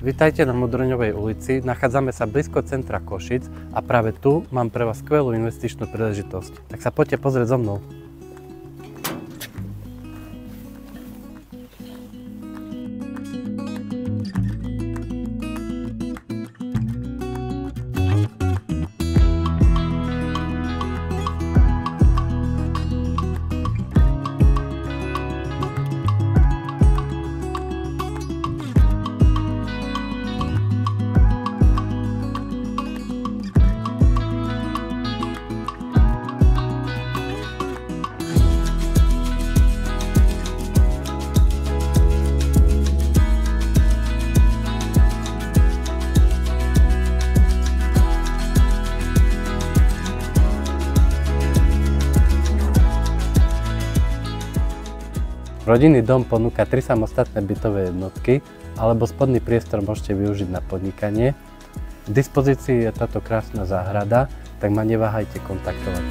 Vítajte na Modroňovej ulici, nachádzame sa blízko centra Košic a práve tu mám pre vás skvelú investičnú príležitosť. Tak sa poďte pozrieť so mnou. Rodinný dom ponúka 3 samostatné bytové jednotky, alebo spodný priestor môžete využiť na podnikanie. V dispozícii je táto krásna záhrada, tak ma neváhajte kontaktovať.